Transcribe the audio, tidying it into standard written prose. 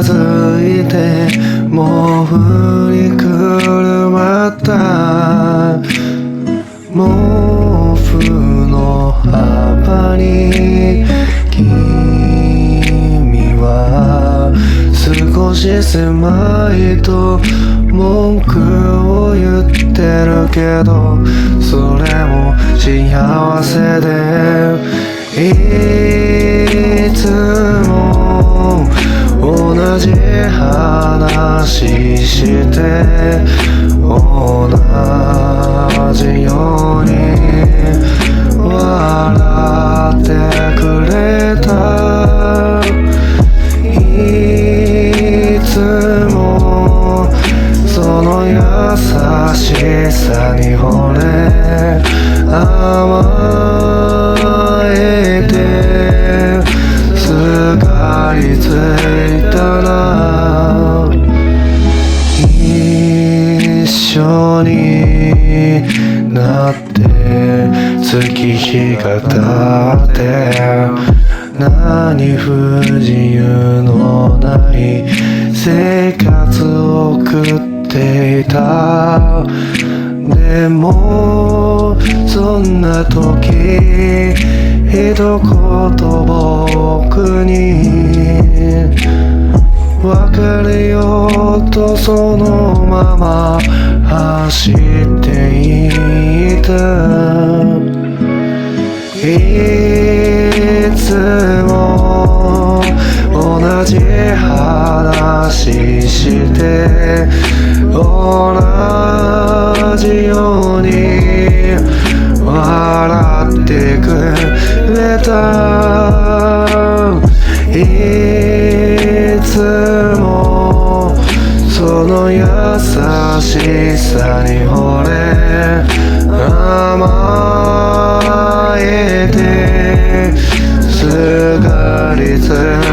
づいてもう振りくるまった毛布の幅に君は少し狭いと文句を言ってるけどそれも幸せでいつも同じ話して同じように笑ってくれたいつもその優しさに惚れ甘えてすがりついたら一緒になって月日が経って何不自由のない生活を送っていたでもそんな時一言僕に別れようとそのまま走っていたいつも同じ話して同じように笑ってくれたいつもその優しさに惚れ甘えてすがりつ